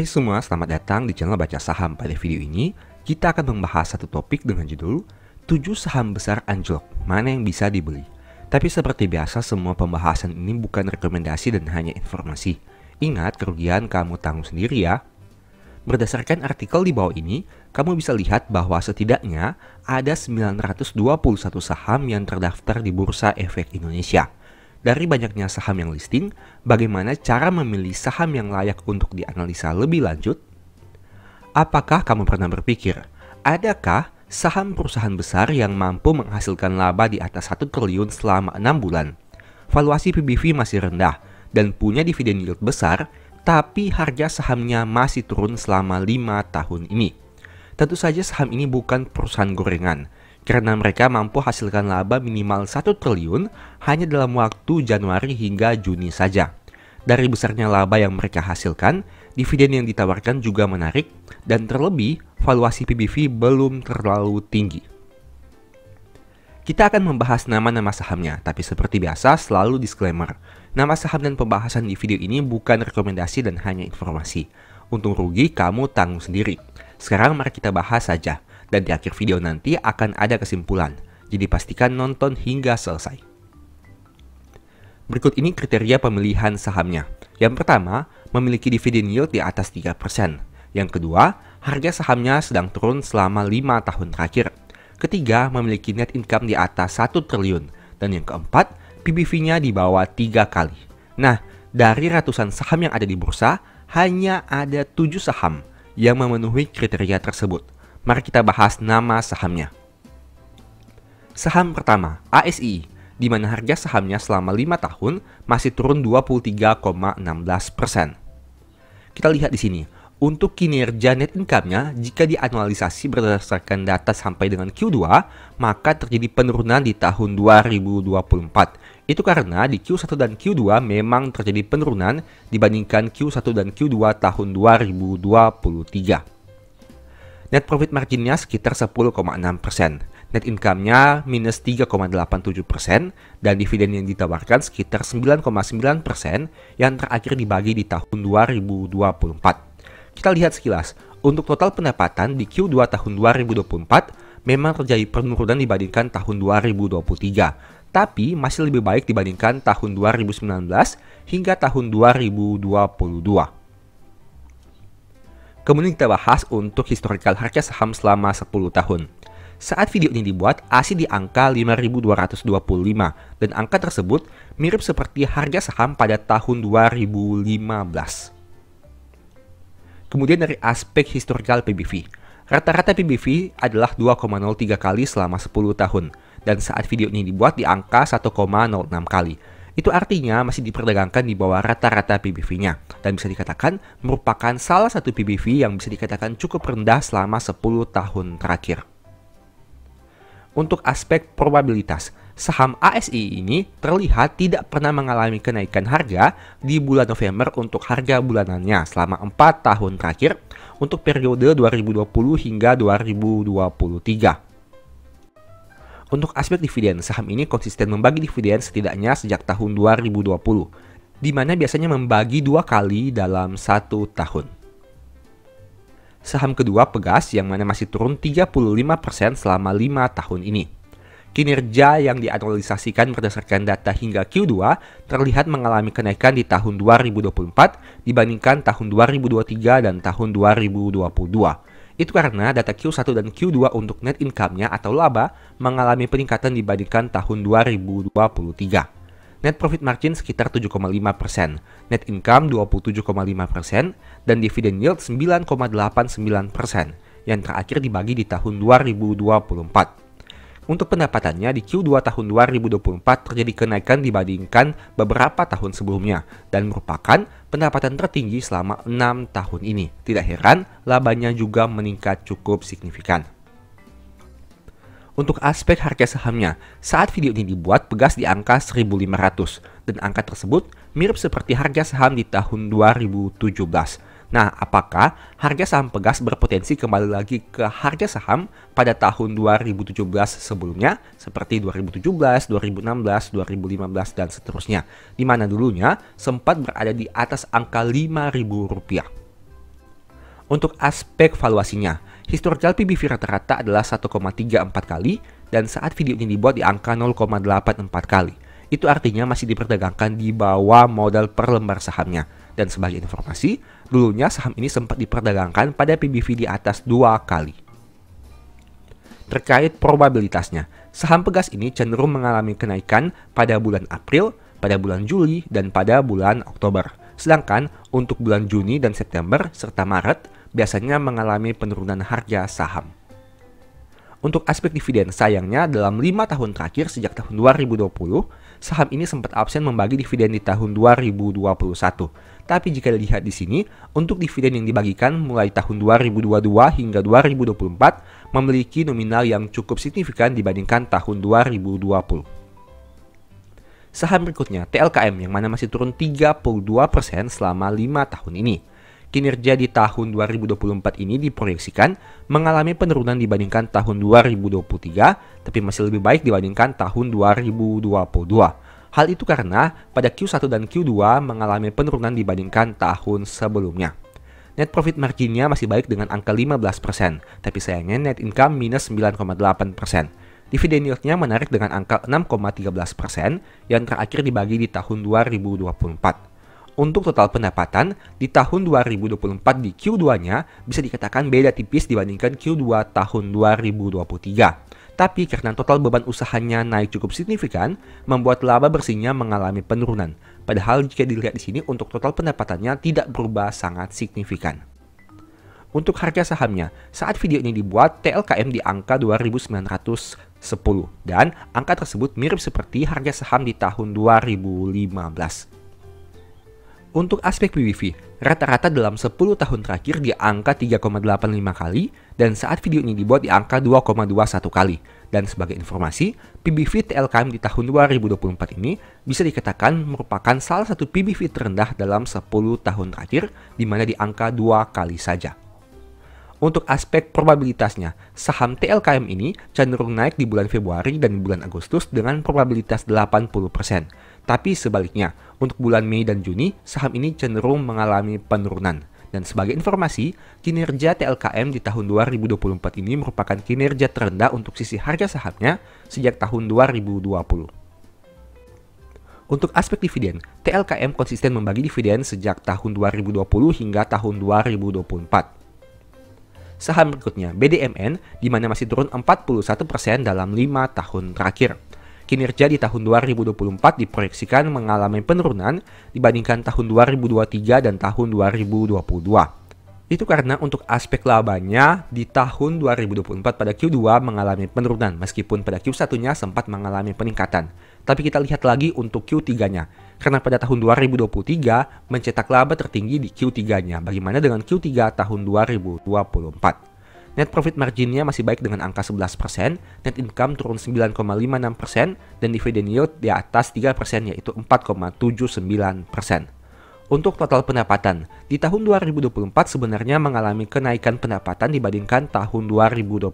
Hai semua, selamat datang di channel Baca Saham. Pada video ini, kita akan membahas satu topik dengan judul 7 saham besar anjlok, mana yang bisa dibeli. Tapi seperti biasa, semua pembahasan ini bukan rekomendasi dan hanya informasi. Ingat, kerugian kamu tanggung sendiri ya. Berdasarkan artikel di bawah ini, kamu bisa lihat bahwa setidaknya ada 921 saham yang terdaftar di Bursa Efek Indonesia. Dari banyaknya saham yang listing, bagaimana cara memilih saham yang layak untuk dianalisa lebih lanjut? Apakah kamu pernah berpikir, adakah saham perusahaan besar yang mampu menghasilkan laba di atas 1 triliun selama 6 bulan? Valuasi PBV masih rendah dan punya dividen yield besar, tapi harga sahamnya masih turun selama 5 tahun ini. Tentu saja saham ini bukan perusahaan gorengan, karena mereka mampu hasilkan laba minimal 1 triliun hanya dalam waktu Januari hingga Juni saja. Dari besarnya laba yang mereka hasilkan, dividen yang ditawarkan juga menarik, dan terlebih valuasi PBV belum terlalu tinggi. Kita akan membahas nama-nama sahamnya, tapi seperti biasa selalu disclaimer. Nama saham dan pembahasan di video ini bukan rekomendasi dan hanya informasi. Untung rugi kamu tanggung sendiri. Sekarang mari kita bahas saja. Dan di akhir video nanti akan ada kesimpulan, jadi pastikan nonton hingga selesai. Berikut ini kriteria pemilihan sahamnya. Yang pertama, memiliki dividen yield di atas 3%. Yang kedua, harga sahamnya sedang turun selama 5 tahun terakhir. Ketiga, memiliki net income di atas 1 triliun. Dan yang keempat, PBV-nya di bawah 3 kali. Nah, dari ratusan saham yang ada di bursa, hanya ada 7 saham yang memenuhi kriteria tersebut. Mari kita bahas nama sahamnya. Saham pertama, ASI, di mana harga sahamnya selama 5 tahun masih turun 23,16%. Kita lihat di sini, untuk kinerja net income-nya jika dianalisasi berdasarkan data sampai dengan Q2, maka terjadi penurunan di tahun 2024. Itu karena di Q1 dan Q2 memang terjadi penurunan dibandingkan Q1 dan Q2 tahun 2023. Net profit marginnya sekitar 10,6%, net income-nya minus 3,87%, dan dividen yang ditawarkan sekitar 9,9% yang terakhir dibagi di tahun 2024. Kita lihat sekilas, untuk total pendapatan di Q2 tahun 2024 memang terjadi penurunan dibandingkan tahun 2023, tapi masih lebih baik dibandingkan tahun 2019 hingga tahun 2022. Kemudian kita bahas untuk historical harga saham selama 10 tahun. Saat video ini dibuat, ASI di angka 5.225 dan angka tersebut mirip seperti harga saham pada tahun 2015. Kemudian dari aspek historical PBV, rata-rata PBV adalah 2,03 kali selama 10 tahun dan saat video ini dibuat di angka 1,06 kali. Itu artinya masih diperdagangkan di bawah rata-rata PBV-nya dan bisa dikatakan merupakan salah satu PBV yang bisa dikatakan cukup rendah selama 10 tahun terakhir. Untuk aspek probabilitas, saham ASI ini terlihat tidak pernah mengalami kenaikan harga di bulan November untuk harga bulanannya selama 4 tahun terakhir untuk periode 2020 hingga 2023. Untuk aspek dividen, saham ini konsisten membagi dividen setidaknya sejak tahun 2020, di mana biasanya membagi 2 kali dalam 1 tahun. Saham kedua Pegas yang mana masih turun 35% selama 5 tahun ini. Kinerja yang dianalisasikan berdasarkan data hingga Q2 terlihat mengalami kenaikan di tahun 2024 dibandingkan tahun 2023 dan tahun 2022. Itu karena data Q1 dan Q2 untuk net income-nya atau laba mengalami peningkatan dibandingkan tahun 2023. Net profit margin sekitar 7,5%, net income 27,5%, dan dividen yield 9,89% yang terakhir dibagi di tahun 2024. Untuk pendapatannya di Q2 tahun 2024 terjadi kenaikan dibandingkan beberapa tahun sebelumnya dan merupakan pendapatan tertinggi selama 6 tahun ini. Tidak heran, labanya juga meningkat cukup signifikan. Untuk aspek harga sahamnya, saat video ini dibuat Pegas di angka 1.500 dan angka tersebut mirip seperti harga saham di tahun 2017. Nah, apakah harga saham Pegas berpotensi kembali lagi ke harga saham pada tahun 2017 sebelumnya seperti 2017, 2016, 2015 dan seterusnya, di mana dulunya sempat berada di atas angka Rp5.000. Untuk aspek valuasinya, historical PBV rata-rata adalah 1,34 kali dan saat video ini dibuat di angka 0,84 kali. Itu artinya masih diperdagangkan di bawah modal per lembar sahamnya. Dan sebagai informasi, dulunya saham ini sempat diperdagangkan pada PBV di atas 2 kali. Terkait probabilitasnya, saham Pegas ini cenderung mengalami kenaikan pada bulan April, pada bulan Juli, dan pada bulan Oktober. Sedangkan untuk bulan Juni dan September serta Maret biasanya mengalami penurunan harga saham. Untuk aspek dividen, sayangnya dalam 5 tahun terakhir sejak tahun 2020, saham ini sempat absen membagi dividen di tahun 2021. Tapi jika dilihat di sini, untuk dividen yang dibagikan mulai tahun 2022 hingga 2024 memiliki nominal yang cukup signifikan dibandingkan tahun 2020. Saham berikutnya, TLKM yang mana masih turun 32% selama 5 tahun ini. Kinerja di tahun 2024 ini diproyeksikan mengalami penurunan dibandingkan tahun 2023, tapi masih lebih baik dibandingkan tahun 2022. Hal itu karena pada Q1 dan Q2 mengalami penurunan dibandingkan tahun sebelumnya. Net profit marginnya masih baik dengan angka 15%, tapi sayangnya net income minus 9,8%. Dividen yieldnya menarik dengan angka 6,13% yang terakhir dibagi di tahun 2024. Untuk total pendapatan, di tahun 2024 di Q2-nya bisa dikatakan beda tipis dibandingkan Q2 tahun 2023. Tapi karena total beban usahanya naik cukup signifikan, membuat laba bersihnya mengalami penurunan. Padahal jika dilihat di sini untuk total pendapatannya tidak berubah sangat signifikan. Untuk harga sahamnya, saat video ini dibuat, TLKM di angka 2.910 dan angka tersebut mirip seperti harga saham di tahun 2015. Untuk aspek PBV, rata-rata dalam 10 tahun terakhir di angka 3,85 kali dan saat video ini dibuat di angka 2,21 kali. Dan sebagai informasi, PBV TLKM di tahun 2024 ini bisa dikatakan merupakan salah satu PBV terendah dalam 10 tahun terakhir di mana di angka 2 kali saja. Untuk aspek probabilitasnya, saham TLKM ini cenderung naik di bulan Februari dan bulan Agustus dengan probabilitas 80%. Tapi sebaliknya, untuk bulan Mei dan Juni, saham ini cenderung mengalami penurunan. Dan sebagai informasi, kinerja TLKM di tahun 2024 ini merupakan kinerja terendah untuk sisi harga sahamnya sejak tahun 2020. Untuk aspek dividen, TLKM konsisten membagi dividen sejak tahun 2020 hingga tahun 2024. Saham berikutnya, BDMN, di mana masih turun 41% dalam 5 tahun terakhir. Kinerja di tahun 2024 diproyeksikan mengalami penurunan dibandingkan tahun 2023 dan tahun 2022. Itu karena untuk aspek labanya di tahun 2024 pada Q2 mengalami penurunan meskipun pada Q1-nya sempat mengalami peningkatan. Tapi kita lihat lagi untuk Q3-nya. Karena pada tahun 2023 mencetak laba tertinggi di Q3-nya. Bagaimana dengan Q3 tahun 2024? Net profit marginnya masih baik dengan angka 11%, net income turun 9,56%, dan dividend yield di atas 3% yaitu 4,79%. Untuk total pendapatan, di tahun 2024 sebenarnya mengalami kenaikan pendapatan dibandingkan tahun 2023.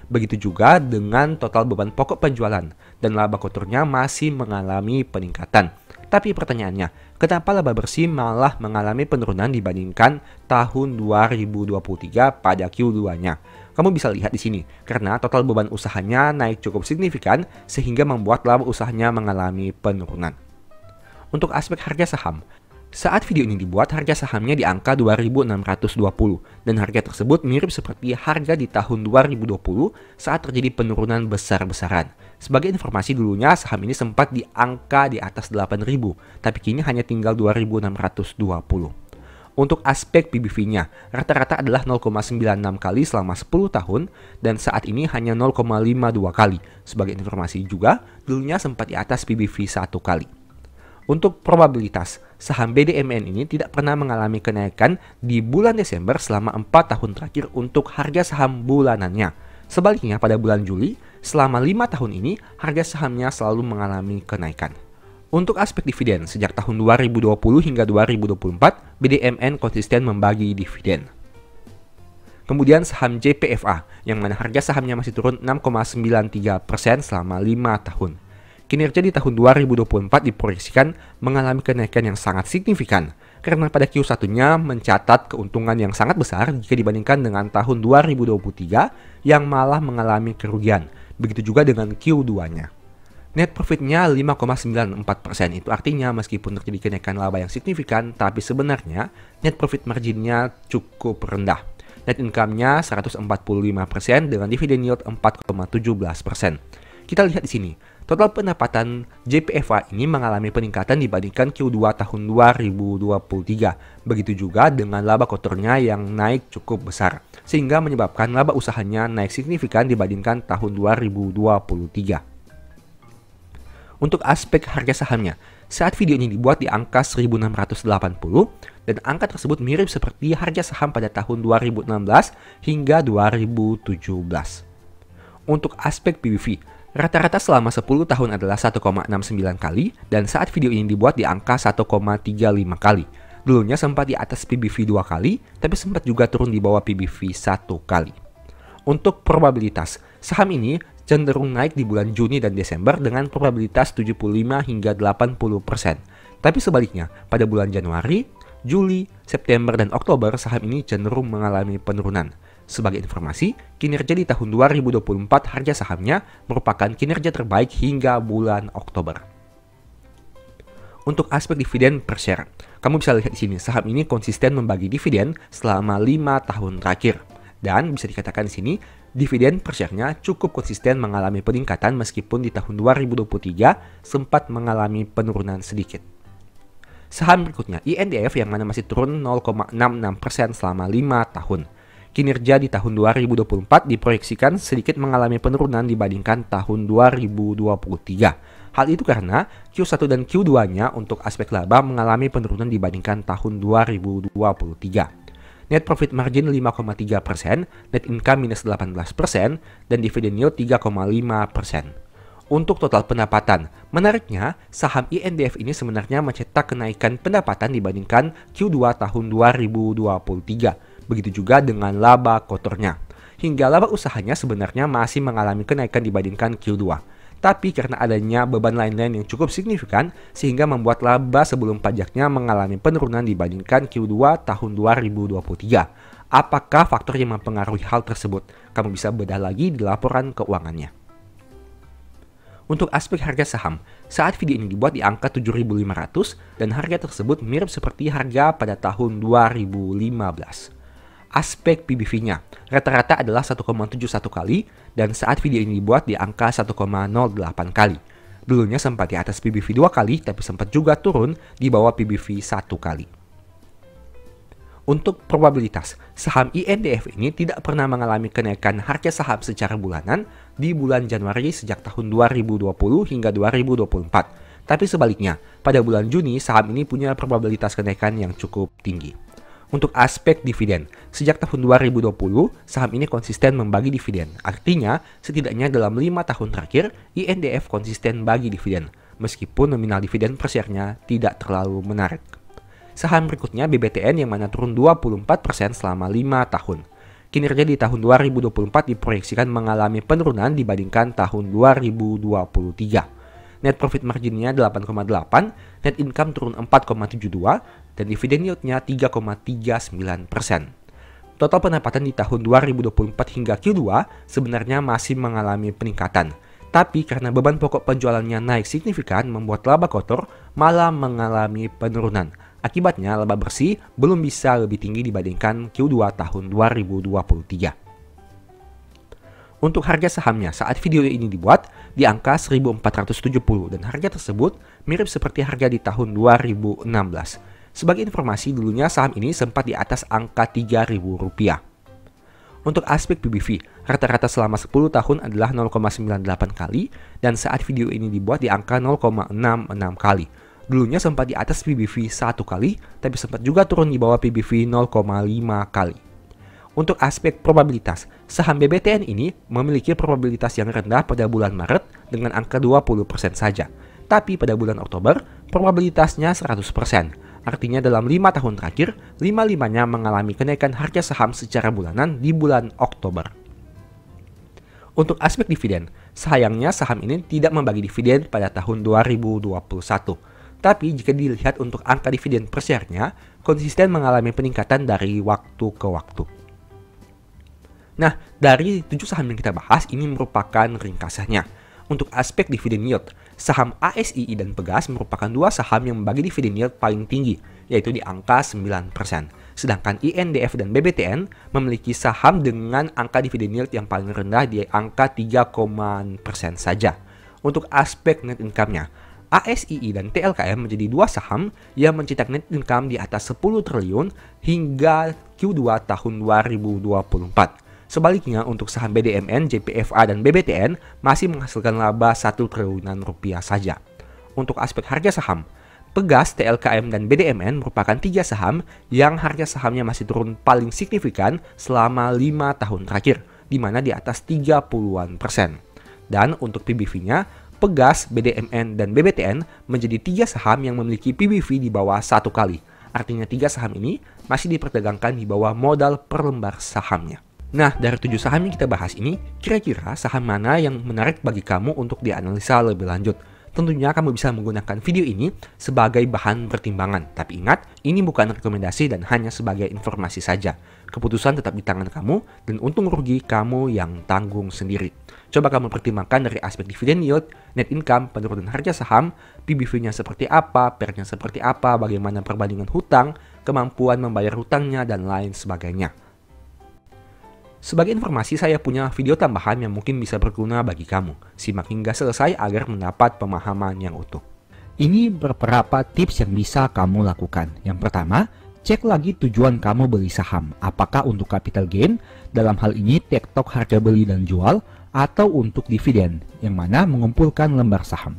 Begitu juga dengan total beban pokok penjualan, dan laba kotornya masih mengalami peningkatan. Tapi pertanyaannya, kenapa laba bersih malah mengalami penurunan dibandingkan tahun 2023 pada Q2-nya? Kamu bisa lihat di sini, karena total beban usahanya naik cukup signifikan sehingga membuat laba usahanya mengalami penurunan. Untuk aspek harga saham, saat video ini dibuat, harga sahamnya di angka 2.620 dan harga tersebut mirip seperti harga di tahun 2020 saat terjadi penurunan besar-besaran. Sebagai informasi dulunya saham ini sempat di angka di atas 8.000, tapi kini hanya tinggal 2.620. Untuk aspek PBV-nya, rata-rata adalah 0,96 kali selama 10 tahun dan saat ini hanya 0,52 kali. Sebagai informasi juga, dulunya sempat di atas PBV 1 kali. Untuk probabilitas, saham BDMN ini tidak pernah mengalami kenaikan di bulan Desember selama 4 tahun terakhir untuk harga saham bulanannya. Sebaliknya pada bulan Juli, selama 5 tahun ini harga sahamnya selalu mengalami kenaikan. Untuk aspek dividen, sejak tahun 2020 hingga 2024, BDMN konsisten membagi dividen. Kemudian saham JPFA, yang mana harga sahamnya masih turun 6,93% selama 5 tahun. kinerja di tahun 2024 diproyeksikan mengalami kenaikan yang sangat signifikan karena pada Q1-nya mencatat keuntungan yang sangat besar jika dibandingkan dengan tahun 2023 yang malah mengalami kerugian. Begitu juga dengan Q2-nya. Net profitnya 5,94%, itu artinya meskipun terjadi kenaikan laba yang signifikan, tapi sebenarnya net profit marginnya cukup rendah. Net income-nya 145% dengan dividen yield 4,17%. Kita lihat di sini, total pendapatan JPFA ini mengalami peningkatan dibandingkan Q2 tahun 2023. Begitu juga dengan laba kotornya yang naik cukup besar, sehingga menyebabkan laba usahanya naik signifikan dibandingkan tahun 2023. Untuk aspek harga sahamnya, saat video ini dibuat di angka 1680 dan angka tersebut mirip seperti harga saham pada tahun 2016 hingga 2017. Untuk aspek PBV, rata-rata selama 10 tahun adalah 1,69 kali dan saat video ini dibuat di angka 1,35 kali. Dulunya sempat di atas PBV 2 kali, tapi sempat juga turun di bawah PBV 1 kali. Untuk probabilitas, saham ini cenderung naik di bulan Juni dan Desember dengan probabilitas 75 hingga 80%. Tapi sebaliknya, pada bulan Januari, Juli, September, dan Oktober saham ini cenderung mengalami penurunan. Sebagai informasi, kinerja di tahun 2024 harga sahamnya merupakan kinerja terbaik hingga bulan Oktober. Untuk aspek dividen per share, kamu bisa lihat di sini saham ini konsisten membagi dividen selama 5 tahun terakhir. Dan bisa dikatakan di sini, dividen per share-nya cukup konsisten mengalami peningkatan meskipun di tahun 2023 sempat mengalami penurunan sedikit. Saham berikutnya, INDF yang mana masih turun 0,66% selama 5 tahun. Kinerja di tahun 2024 diproyeksikan sedikit mengalami penurunan dibandingkan tahun 2023. Hal itu karena Q1 dan Q2-nya untuk aspek laba mengalami penurunan dibandingkan tahun 2023. Net profit margin 5,3%, net income minus 18%, dan dividen yield 3,5%. Untuk total pendapatan, menariknya saham INDF ini sebenarnya mencetak kenaikan pendapatan dibandingkan Q2 tahun 2023. Begitu juga dengan laba kotornya. Hingga laba usahanya sebenarnya masih mengalami kenaikan dibandingkan Q2. Tapi karena adanya beban lain-lain yang cukup signifikan, sehingga membuat laba sebelum pajaknya mengalami penurunan dibandingkan Q2 tahun 2023. Apakah faktor yang mempengaruhi hal tersebut? Kamu bisa bedah lagi di laporan keuangannya. Untuk aspek harga saham, saat video ini dibuat di angka 7.500 dan harga tersebut mirip seperti harga pada tahun 2015. Aspek PBV-nya rata-rata adalah 1,71 kali dan saat video ini dibuat di angka 1,08 kali. Dulunya sempat di atas PBV 2 kali tapi sempat juga turun di bawah PBV 1 kali. Untuk probabilitas, saham INDF ini tidak pernah mengalami kenaikan harga saham secara bulanan di bulan Januari sejak tahun 2020 hingga 2024. Tapi sebaliknya, pada bulan Juni saham ini punya probabilitas kenaikan yang cukup tinggi. Untuk aspek dividen, sejak tahun 2020, saham ini konsisten membagi dividen. Artinya, setidaknya dalam 5 tahun terakhir, INDF konsisten bagi dividen, meskipun nominal dividen per share-nya tidak terlalu menarik. Saham berikutnya BBTN yang mana turun 24% selama 5 tahun. Kinerja di tahun 2024 diproyeksikan mengalami penurunan dibandingkan tahun 2023. Net profit marginnya 8,8, net income turun 4,72, dan dividen yield-nya 3,39%. Total pendapatan di tahun 2024 hingga Q2 sebenarnya masih mengalami peningkatan. Tapi karena beban pokok penjualannya naik signifikan membuat laba kotor malah mengalami penurunan. Akibatnya laba bersih belum bisa lebih tinggi dibandingkan Q2 tahun 2023. Untuk harga sahamnya saat video ini dibuat di angka 1470 dan harga tersebut mirip seperti harga di tahun 2016. Sebagai informasi dulunya saham ini sempat di atas angka Rp3.000. Untuk aspek PBV, rata-rata selama 10 tahun adalah 0,98 kali dan saat video ini dibuat di angka 0,66 kali. Dulunya sempat di atas PBV 1 kali, tapi sempat juga turun di bawah PBV 0,5 kali. Untuk aspek probabilitas, saham BBTN ini memiliki probabilitas yang rendah pada bulan Maret dengan angka 20% saja. Tapi pada bulan Oktober, probabilitasnya 100%. Artinya dalam 5 tahun terakhir, 5-5-nya mengalami kenaikan harga saham secara bulanan di bulan Oktober. Untuk aspek dividen, Sayangnya saham ini tidak membagi dividen pada tahun 2021. Tapi jika dilihat untuk angka dividen per share-nya, konsisten mengalami peningkatan dari waktu ke waktu. Nah, dari 7 saham yang kita bahas, ini merupakan ringkasannya. Untuk aspek dividen yield, saham ASII dan Pegas merupakan 2 saham yang membagi dividen yield paling tinggi, yaitu di angka 9%. Sedangkan INDF dan BBTN memiliki saham dengan angka dividen yield yang paling rendah di angka 3% saja. Untuk aspek net income-nya, ASII dan TLKM menjadi 2 saham yang mencetak net income di atas 10 triliun hingga Q2 tahun 2024. Sebaliknya, untuk saham BDMN, JPFA, dan BBTN masih menghasilkan laba 1 triliunan rupiah saja. Untuk aspek harga saham, Pegas, TLKM, dan BDMN merupakan 3 saham yang harga sahamnya masih turun paling signifikan selama 5 tahun terakhir, di mana di atas 30-an%. Dan untuk PBV-nya, Pegas, BDMN, dan BBTN menjadi 3 saham yang memiliki PBV di bawah 1 kali. Artinya 3 saham ini masih diperdagangkan di bawah modal per lembar sahamnya. Nah, dari 7 saham yang kita bahas ini, kira-kira saham mana yang menarik bagi kamu untuk dianalisa lebih lanjut? Tentunya kamu bisa menggunakan video ini sebagai bahan pertimbangan. Tapi ingat, ini bukan rekomendasi dan hanya sebagai informasi saja. Keputusan tetap di tangan kamu dan untung rugi kamu yang tanggung sendiri. Coba kamu pertimbangkan dari aspek dividen yield, net income, penurunan harga saham, PBV-nya seperti apa, PER-nya seperti apa, bagaimana perbandingan hutang, kemampuan membayar hutangnya, dan lain sebagainya. Sebagai informasi, saya punya video tambahan yang mungkin bisa berguna bagi kamu. Simak hingga selesai agar mendapat pemahaman yang utuh. Ini beberapa tips yang bisa kamu lakukan. Yang pertama, cek lagi tujuan kamu beli saham. Apakah untuk capital gain, dalam hal ini tektok harga beli dan jual, atau untuk dividen, yang mana mengumpulkan lembar saham.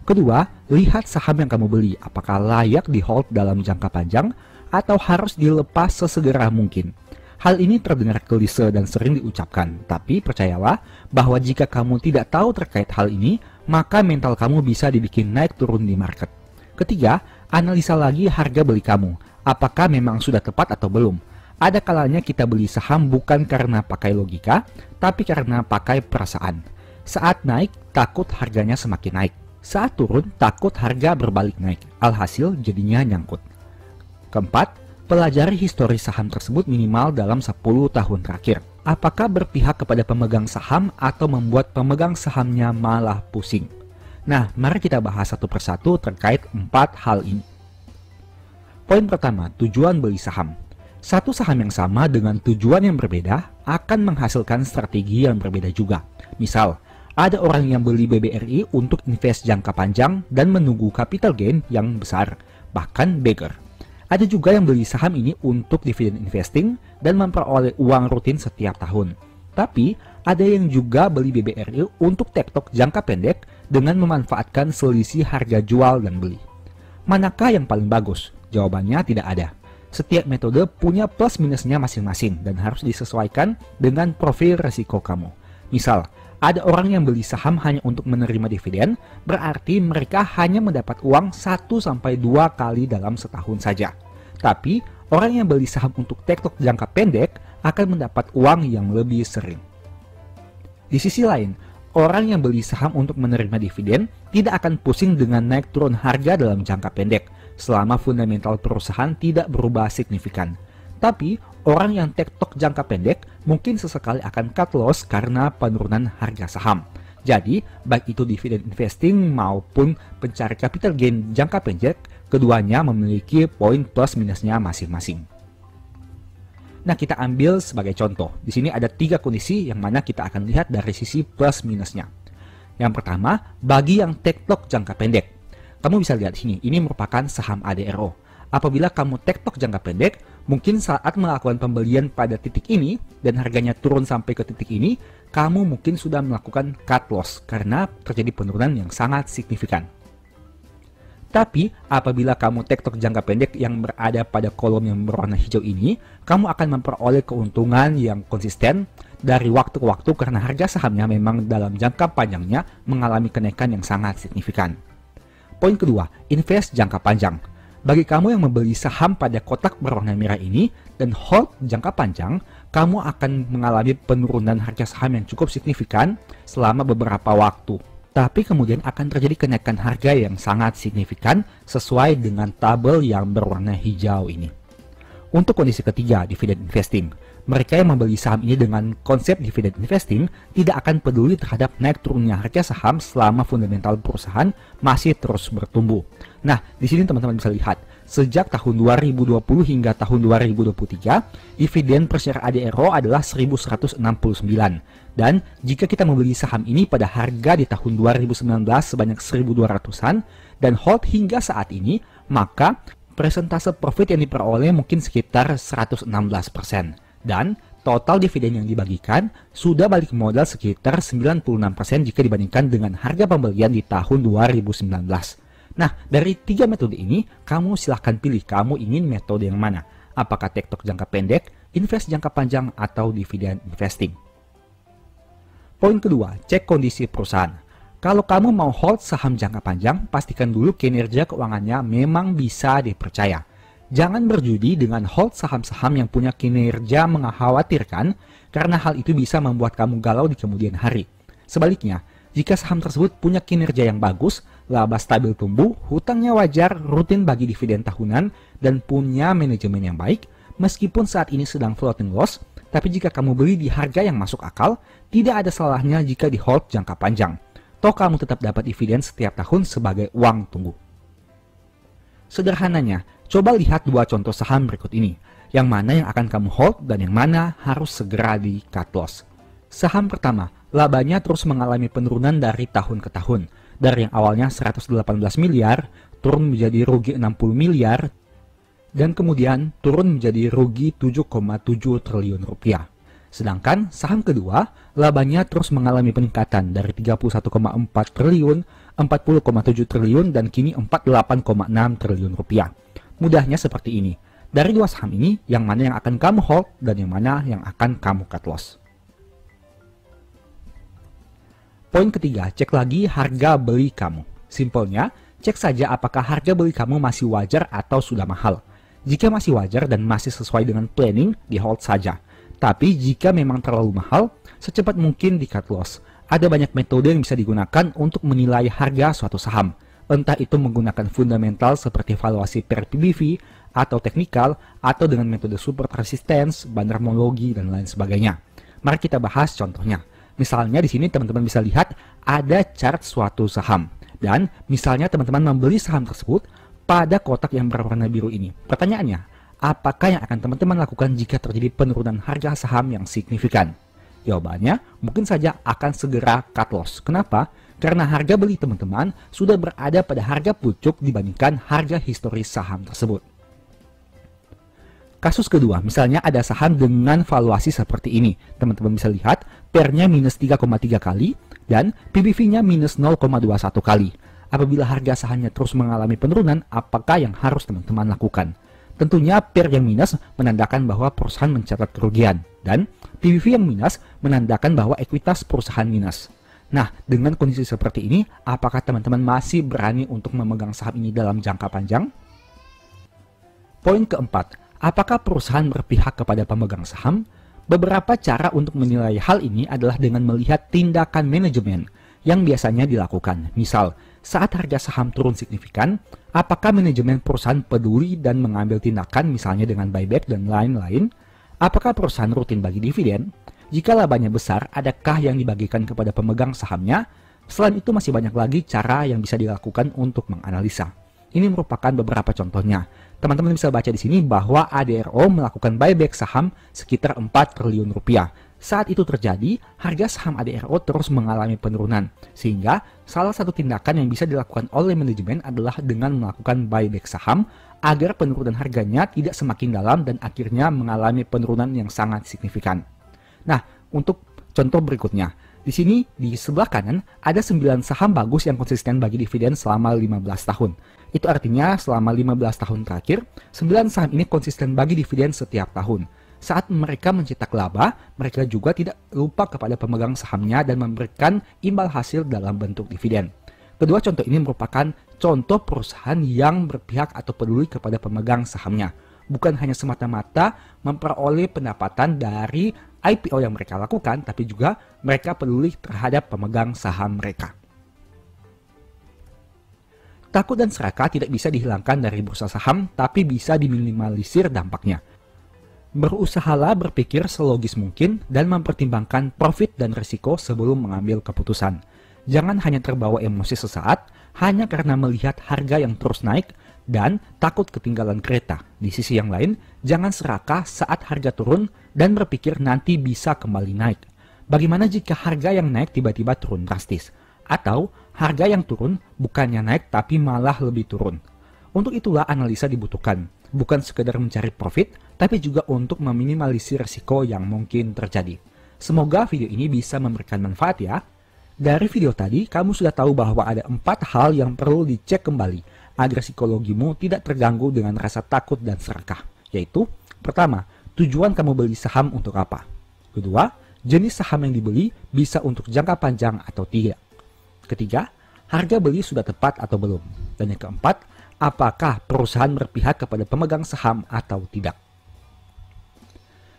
Kedua, lihat saham yang kamu beli. Apakah layak di hold dalam jangka panjang, atau harus dilepas sesegera mungkin. Hal ini terdengar klise dan sering diucapkan, tapi percayalah bahwa jika kamu tidak tahu terkait hal ini, maka mental kamu bisa dibikin naik turun di market. Ketiga, analisa lagi harga beli kamu. Apakah memang sudah tepat atau belum? Ada kalanya kita beli saham bukan karena pakai logika, tapi karena pakai perasaan. Saat naik, takut harganya semakin naik. Saat turun, takut harga berbalik naik. Alhasil jadinya nyangkut. Keempat, pelajari histori saham tersebut minimal dalam 10 tahun terakhir. Apakah berpihak kepada pemegang saham atau membuat pemegang sahamnya malah pusing? Nah, mari kita bahas satu persatu terkait 4 hal ini. Poin pertama, tujuan beli saham. Satu saham yang sama dengan tujuan yang berbeda akan menghasilkan strategi yang berbeda juga. Misal, ada orang yang beli BBRI untuk invest jangka panjang dan menunggu capital gain yang besar, bahkan beggar. Ada juga yang beli saham ini untuk dividen investing dan memperoleh uang rutin setiap tahun. Tapi, ada yang juga beli BBRI untuk tektok jangka pendek dengan memanfaatkan selisih harga jual dan beli. Manakah yang paling bagus? Jawabannya tidak ada. Setiap metode punya plus minusnya masing-masing dan harus disesuaikan dengan profil resiko kamu. Misal, ada orang yang beli saham hanya untuk menerima dividen, berarti mereka hanya mendapat uang 1-2 kali dalam setahun saja. Tapi, orang yang beli saham untuk tektok jangka pendek akan mendapat uang yang lebih sering. Di sisi lain, orang yang beli saham untuk menerima dividen tidak akan pusing dengan naik turun harga dalam jangka pendek, selama fundamental perusahaan tidak berubah signifikan. Tapi, orang yang tektok jangka pendek mungkin sesekali akan cut loss karena penurunan harga saham. Jadi, baik itu dividen investing maupun pencari capital gain jangka pendek, keduanya memiliki poin plus minusnya masing-masing. Nah, kita ambil sebagai contoh. Di sini ada 3 kondisi yang mana kita akan lihat dari sisi plus minusnya. Yang pertama, bagi yang tektok jangka pendek. Kamu bisa lihat sini, ini merupakan saham ADRO. Apabila kamu tektok jangka pendek, mungkin saat melakukan pembelian pada titik ini dan harganya turun sampai ke titik ini, kamu mungkin sudah melakukan cut loss karena terjadi penurunan yang sangat signifikan. Tapi, apabila kamu tektok jangka pendek yang berada pada kolom yang berwarna hijau ini, kamu akan memperoleh keuntungan yang konsisten dari waktu ke waktu karena harga sahamnya memang dalam jangka panjangnya mengalami kenaikan yang sangat signifikan. Poin kedua, invest jangka panjang. Bagi kamu yang membeli saham pada kotak berwarna merah ini dan hold jangka panjang, kamu akan mengalami penurunan harga saham yang cukup signifikan selama beberapa waktu. Tapi kemudian akan terjadi kenaikan harga yang sangat signifikan sesuai dengan tabel yang berwarna hijau ini. Untuk kondisi ketiga, dividend investing. Mereka yang membeli saham ini dengan konsep dividend investing tidak akan peduli terhadap naik turunnya harga saham selama fundamental perusahaan masih terus bertumbuh. Nah, di sini teman-teman bisa lihat, sejak tahun 2020 hingga tahun 2023, dividen per share ADRO adalah 1.169. Dan jika kita membeli saham ini pada harga di tahun 2019 sebanyak 1.200-an dan hold hingga saat ini, maka persentase profit yang diperoleh mungkin sekitar 116%. Dan total dividen yang dibagikan sudah balik modal sekitar 96% jika dibandingkan dengan harga pembelian di tahun 2019. Nah, dari tiga metode ini, kamu silahkan pilih kamu ingin metode yang mana. Apakah tektok jangka pendek, invest jangka panjang, atau dividen investing. Poin kedua, cek kondisi perusahaan. Kalau kamu mau hold saham jangka panjang, pastikan dulu kinerja keuangannya memang bisa dipercaya. Jangan berjudi dengan hold saham-saham yang punya kinerja mengkhawatirkan, karena hal itu bisa membuat kamu galau di kemudian hari. Sebaliknya, jika saham tersebut punya kinerja yang bagus, laba stabil tumbuh, hutangnya wajar, rutin bagi dividen tahunan, dan punya manajemen yang baik, meskipun saat ini sedang floating loss, tapi jika kamu beli di harga yang masuk akal, tidak ada salahnya jika di hold jangka panjang. Toh kamu tetap dapat dividen setiap tahun sebagai uang tunggu. Sederhananya, coba lihat dua contoh saham berikut ini, yang mana yang akan kamu hold dan yang mana harus segera di cut loss. Saham pertama, labanya terus mengalami penurunan dari tahun ke tahun, dari yang awalnya 118 miliar, turun menjadi rugi 60 miliar, dan kemudian turun menjadi rugi 7,7 triliun rupiah. Sedangkan saham kedua, labanya terus mengalami peningkatan dari 31,4 triliun, 40,7 triliun, dan kini 48,6 triliun rupiah. Mudahnya seperti ini. Dari dua saham ini, yang mana yang akan kamu hold dan yang mana yang akan kamu cut loss. Poin ketiga, cek lagi harga beli kamu. Simpelnya, cek saja apakah harga beli kamu masih wajar atau sudah mahal. Jika masih wajar dan masih sesuai dengan planning, di hold saja. Tapi jika memang terlalu mahal, secepat mungkin di cut loss. Ada banyak metode yang bisa digunakan untuk menilai harga suatu saham. Entah itu menggunakan fundamental seperti valuasi per PBV, atau teknikal, atau dengan metode support resistance, bandarmologi, dan lain sebagainya. Mari kita bahas contohnya. Misalnya di sini teman-teman bisa lihat ada chart suatu saham. Dan misalnya teman-teman membeli saham tersebut pada kotak yang berwarna biru ini. Pertanyaannya, apakah yang akan teman-teman lakukan jika terjadi penurunan harga saham yang signifikan? Jawabannya, mungkin saja akan segera cut loss. Kenapa? Karena harga beli teman-teman sudah berada pada harga pucuk dibandingkan harga historis saham tersebut. Kasus kedua, misalnya ada saham dengan valuasi seperti ini. Teman-teman bisa lihat, PER-nya minus 3,3 kali dan PBV-nya minus 0,21 kali. Apabila harga sahamnya terus mengalami penurunan, apakah yang harus teman-teman lakukan? Tentunya PER yang minus menandakan bahwa perusahaan mencatat kerugian, dan PBV yang minus menandakan bahwa ekuitas perusahaan minus. Nah, dengan kondisi seperti ini, apakah teman-teman masih berani untuk memegang saham ini dalam jangka panjang? Poin keempat, apakah perusahaan berpihak kepada pemegang saham? Beberapa cara untuk menilai hal ini adalah dengan melihat tindakan manajemen yang biasanya dilakukan. Misal, saat harga saham turun signifikan, apakah manajemen perusahaan peduli dan mengambil tindakan misalnya dengan buyback dan lain-lain? Apakah perusahaan rutin bagi dividen? Jika labanya besar, adakah yang dibagikan kepada pemegang sahamnya? Selain itu masih banyak lagi cara yang bisa dilakukan untuk menganalisa. Ini merupakan beberapa contohnya. Teman-teman bisa baca di sini bahwa ADRO melakukan buyback saham sekitar 4 triliun rupiah. Saat itu terjadi, harga saham ADRO terus mengalami penurunan. Sehingga, salah satu tindakan yang bisa dilakukan oleh manajemen adalah dengan melakukan buyback saham agar penurunan harganya tidak semakin dalam dan akhirnya mengalami penurunan yang sangat signifikan. Nah, untuk contoh berikutnya. Di sini, di sebelah kanan, ada 9 saham bagus yang konsisten bagi dividen selama 15 tahun. Itu artinya selama 15 tahun terakhir, 9 saham ini konsisten bagi dividen setiap tahun. Saat mereka mencetak laba, mereka juga tidak lupa kepada pemegang sahamnya dan memberikan imbal hasil dalam bentuk dividen. Kedua contoh ini merupakan contoh perusahaan yang berpihak atau peduli kepada pemegang sahamnya. bukan hanya semata-mata memperoleh pendapatan dari IPO yang mereka lakukan, tapi juga mereka peduli terhadap pemegang saham mereka. Takut dan serakah tidak bisa dihilangkan dari bursa saham, tapi bisa diminimalisir dampaknya. Berusahalah berpikir selogis mungkin dan mempertimbangkan profit dan risiko sebelum mengambil keputusan. Jangan hanya terbawa emosi sesaat, hanya karena melihat harga yang terus naik dan takut ketinggalan kereta. Di sisi yang lain, jangan serakah saat harga turun dan berpikir nanti bisa kembali naik. Bagaimana jika harga yang naik tiba-tiba turun drastis? Atau harga yang turun bukannya naik tapi malah lebih turun. Untuk itulah analisa dibutuhkan, bukan sekedar mencari profit, tapi juga untuk meminimalisir risiko yang mungkin terjadi. Semoga video ini bisa memberikan manfaat ya. Dari video tadi, kamu sudah tahu bahwa ada 4 hal yang perlu dicek kembali agar psikologimu tidak terganggu dengan rasa takut dan serakah. Yaitu, pertama, tujuan kamu beli saham untuk apa? Kedua, jenis saham yang dibeli bisa untuk jangka panjang atau tidak? Ketiga, harga beli sudah tepat atau belum? Dan yang keempat, apakah perusahaan berpihak kepada pemegang saham atau tidak?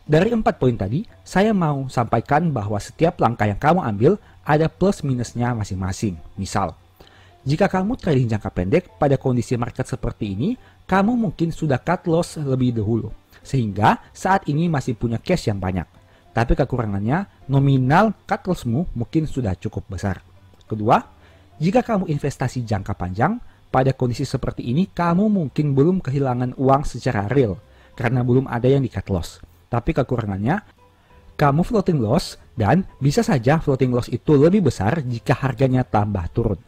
Dari 4 poin tadi, saya mau sampaikan bahwa setiap langkah yang kamu ambil ada plus minusnya masing-masing. Misal, jika kamu trading jangka pendek pada kondisi market seperti ini, kamu mungkin sudah cut loss lebih dahulu, sehingga saat ini masih punya cash yang banyak. Tapi kekurangannya, nominal cut lossmu mungkin sudah cukup besar. Kedua, jika kamu investasi jangka panjang, pada kondisi seperti ini kamu mungkin belum kehilangan uang secara real, karena belum ada yang di cut loss. Tapi kekurangannya, kamu floating loss dan bisa saja floating loss itu lebih besar jika harganya tambah turun.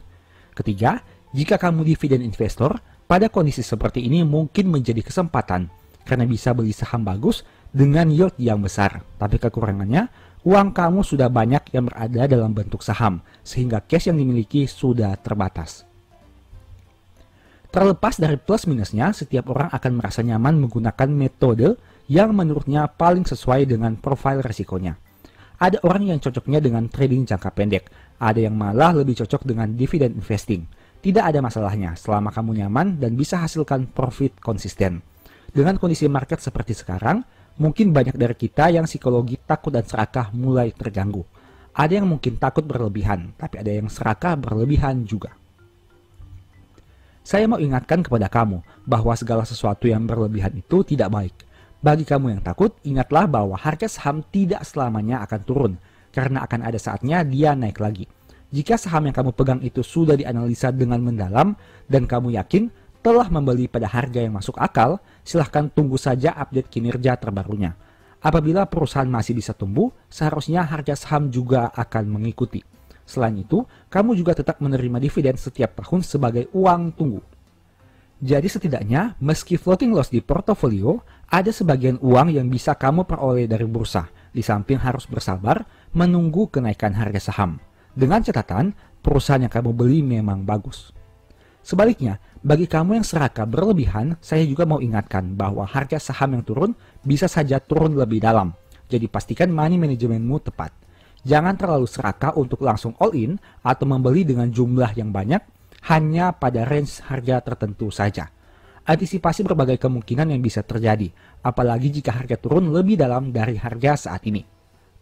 Ketiga, jika kamu dividen investor, pada kondisi seperti ini mungkin menjadi kesempatan karena bisa beli saham bagus dengan yield yang besar. Tapi kekurangannya, uang kamu sudah banyak yang berada dalam bentuk saham sehingga cash yang dimiliki sudah terbatas. Terlepas dari plus minusnya, setiap orang akan merasa nyaman menggunakan metode yang menurutnya paling sesuai dengan profil resikonya. Ada orang yang cocoknya dengan trading jangka pendek, ada yang malah lebih cocok dengan dividen investing. Tidak ada masalahnya selama kamu nyaman dan bisa hasilkan profit konsisten. Dengan kondisi market seperti sekarang, mungkin banyak dari kita yang psikologi takut dan serakah mulai terganggu. Ada yang mungkin takut berlebihan, tapi ada yang serakah berlebihan juga. Saya mau ingatkan kepada kamu bahwa segala sesuatu yang berlebihan itu tidak baik. Bagi kamu yang takut, ingatlah bahwa harga saham tidak selamanya akan turun, karena akan ada saatnya dia naik lagi. Jika saham yang kamu pegang itu sudah dianalisa dengan mendalam, dan kamu yakin telah membeli pada harga yang masuk akal, silahkan tunggu saja update kinerja terbarunya. Apabila perusahaan masih bisa tumbuh, seharusnya harga saham juga akan mengikuti. Selain itu, kamu juga tetap menerima dividen setiap tahun sebagai uang tunggu. Jadi setidaknya, meski floating loss di portofolio, ada sebagian uang yang bisa kamu peroleh dari bursa, di samping harus bersabar menunggu kenaikan harga saham. Dengan catatan, perusahaan yang kamu beli memang bagus. Sebaliknya, bagi kamu yang serakah berlebihan, saya juga mau ingatkan bahwa harga saham yang turun bisa saja turun lebih dalam. Jadi pastikan money managementmu tepat. Jangan terlalu serakah untuk langsung all in atau membeli dengan jumlah yang banyak, hanya pada range harga tertentu saja. Antisipasi berbagai kemungkinan yang bisa terjadi, apalagi jika harga turun lebih dalam dari harga saat ini.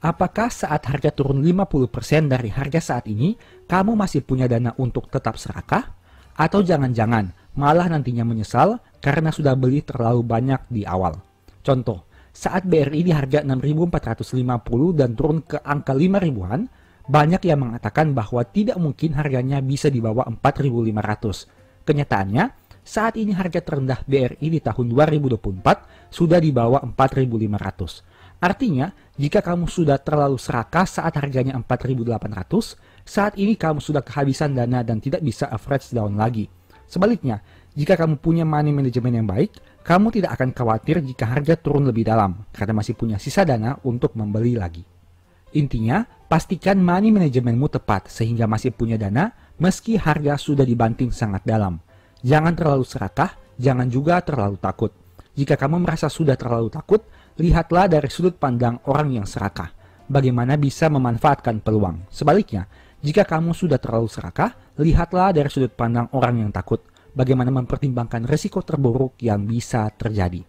Apakah saat harga turun 50% dari harga saat ini, kamu masih punya dana untuk tetap serakah? Atau jangan-jangan malah nantinya menyesal karena sudah beli terlalu banyak di awal? Contoh, saat BRI di harga 6.450 dan turun ke angka 5.000-an, banyak yang mengatakan bahwa tidak mungkin harganya bisa di bawah 4.500. Kenyataannya, saat ini harga terendah BRI di tahun 2024 sudah di bawah 4.500. Artinya, jika kamu sudah terlalu serakah saat harganya 4.800, saat ini kamu sudah kehabisan dana dan tidak bisa average down lagi. Sebaliknya, jika kamu punya money management yang baik, kamu tidak akan khawatir jika harga turun lebih dalam, karena masih punya sisa dana untuk membeli lagi. Intinya, pastikan money managementmu tepat sehingga masih punya dana meski harga sudah dibanting sangat dalam. Jangan terlalu serakah, jangan juga terlalu takut. Jika kamu merasa sudah terlalu takut, lihatlah dari sudut pandang orang yang serakah. Bagaimana bisa memanfaatkan peluang. Sebaliknya, jika kamu sudah terlalu serakah, lihatlah dari sudut pandang orang yang takut. Bagaimana mempertimbangkan risiko terburuk yang bisa terjadi.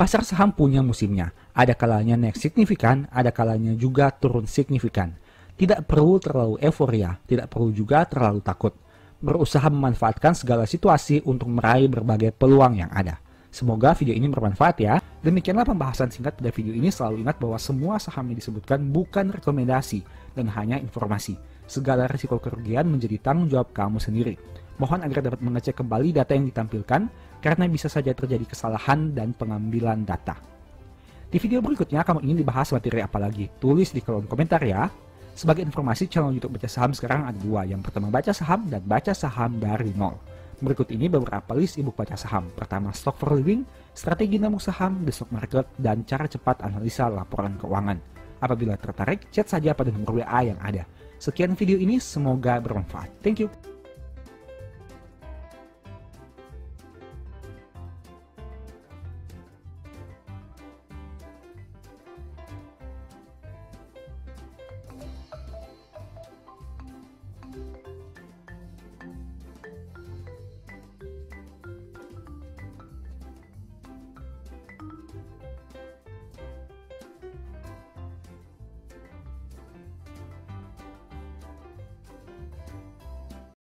Pasar saham punya musimnya. Ada kalanya naik signifikan, ada kalanya juga turun signifikan. Tidak perlu terlalu euforia, tidak perlu juga terlalu takut. Berusaha memanfaatkan segala situasi untuk meraih berbagai peluang yang ada. Semoga video ini bermanfaat ya. Demikianlah pembahasan singkat pada video ini. Selalu ingat bahwa semua saham yang disebutkan bukan rekomendasi dan hanya informasi. Segala risiko kerugian menjadi tanggung jawab kamu sendiri. Mohon agar dapat mengecek kembali data yang ditampilkan karena bisa saja terjadi kesalahan dan pengambilan data. Di video berikutnya kamu ingin dibahas materi apa lagi? Tulis di kolom komentar ya. Sebagai informasi, channel YouTube Baca Saham sekarang ada dua. Yang pertama Baca Saham dan Baca Saham dari nol. Berikut ini beberapa list ebook baca saham. Pertama, Stock for Living, Strategi Nabung Saham, The Stock Market, dan Cara Cepat Analisa Laporan Keuangan. Apabila tertarik, chat saja pada nomor WA yang ada. Sekian video ini, semoga bermanfaat. Thank you.